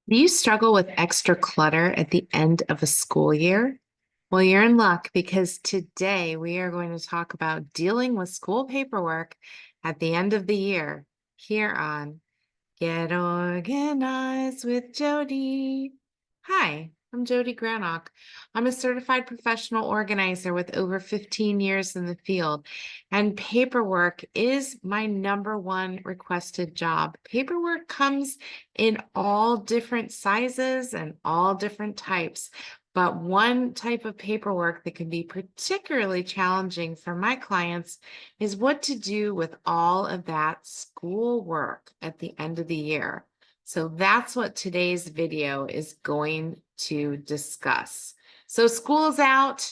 Do you struggle with extra clutter at the end of a school year? Well, you're in luck because today we are going to talk about dealing with school paperwork at the end of the year here on Get Organized with Jodi. Hi, I'm Jodi Granock. I'm a certified professional organizer with over 15 years in the field, and paperwork is my number one requested job. Paperwork comes in all different sizes and all different types. But one type of paperwork that can be particularly challenging for my clients is what to do with all of that school work at the end of the year. So that's what today's video is going to discuss. So school's out,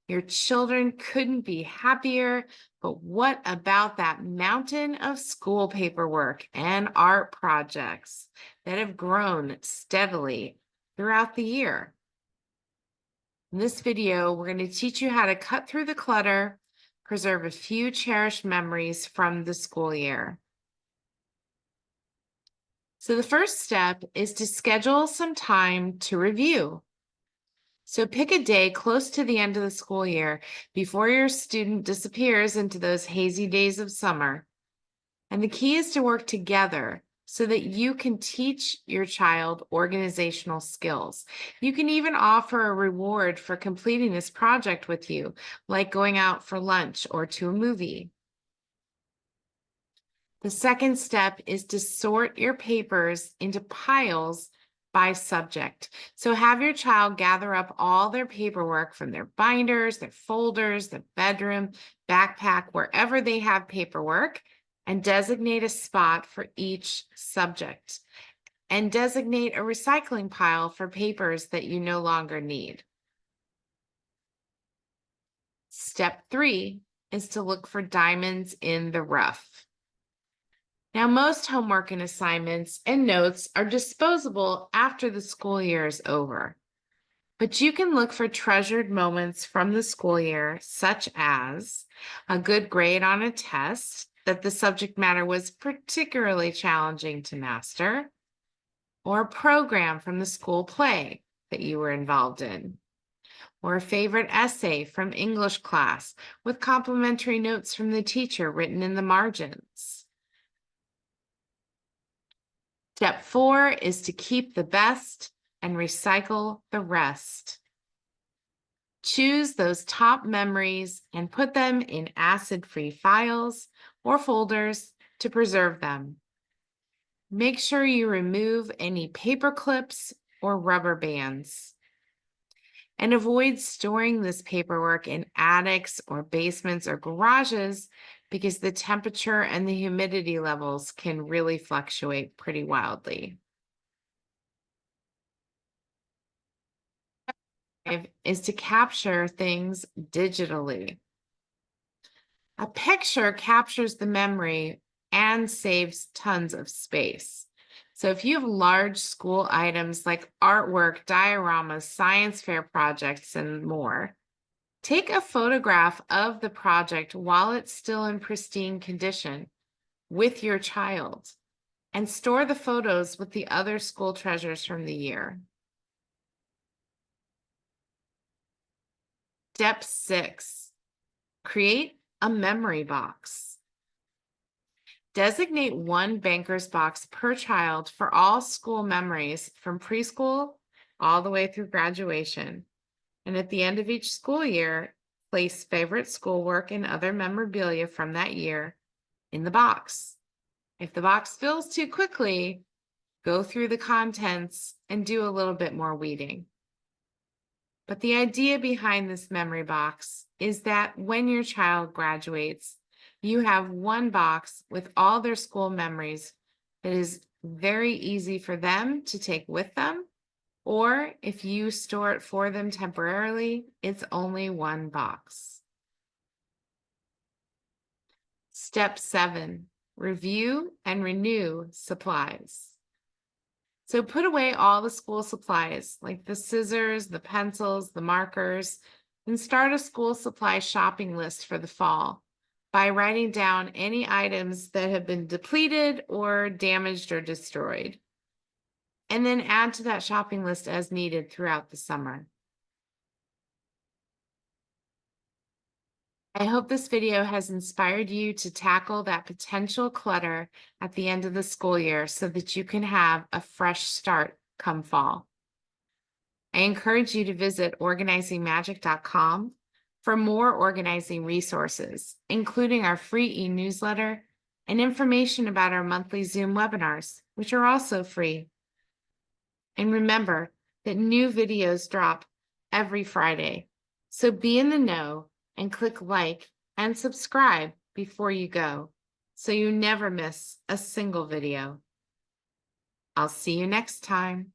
your children couldn't be happier, but what about that mountain of school paperwork and art projects that have grown steadily throughout the year? In this video, we're going to teach you how to cut through the clutter, preserve a few cherished memories from the school year. So the first step is to schedule some time to review. So pick a day close to the end of the school year before your student disappears into those hazy days of summer. And the key is to work together so that you can teach your child organizational skills. You can even offer a reward for completing this project with you, like going out for lunch or to a movie. The second step is to sort your papers into piles by subject. So have your child gather up all their paperwork from their binders, their folders, their bedroom, backpack, wherever they have paperwork, and designate a spot for each subject. And designate a recycling pile for papers that you no longer need. Step 3 is to look for diamonds in the rough. Now, most homework and assignments and notes are disposable after the school year is over. But you can look for treasured moments from the school year, such as a good grade on a test that the subject matter was particularly challenging to master, or a program from the school play that you were involved in, or a favorite essay from English class with complimentary notes from the teacher written in the margins. Step 4 is to keep the best and recycle the rest. Choose those top memories and put them in acid-free files or folders to preserve them. Make sure you remove any paper clips or rubber bands. And avoid storing this paperwork in attics or basements or garages because the temperature and the humidity levels can really fluctuate pretty wildly. Is to capture things digitally. A picture captures the memory and saves tons of space. So if you have large school items like artwork, dioramas, science fair projects, and more, take a photograph of the project while it's still in pristine condition with your child and store the photos with the other school treasures from the year. Step 6, create a memory box. Designate one banker's box per child for all school memories from preschool all the way through graduation. And at the end of each school year, place favorite schoolwork and other memorabilia from that year in the box. If the box fills too quickly, go through the contents and do a little bit more weeding. But the idea behind this memory box is that when your child graduates, you have one box with all their school memories that is very easy for them to take with them. Or if you store it for them temporarily, it's only one box. Step 7, review and renew supplies. So put away all the school supplies, like the scissors, the pencils, the markers, and start a school supply shopping list for the fall by writing down any items that have been depleted or damaged or destroyed. and then add to that shopping list as needed throughout the summer. I hope this video has inspired you to tackle that potential clutter at the end of the school year so that you can have a fresh start come fall. I encourage you to visit organizingmagic.com for more organizing resources, including our free e-newsletter and information about our monthly Zoom webinars, which are also free. And remember that new videos drop every Friday. So be in the know and click like and subscribe before you go so you never miss a single video. I'll see you next time.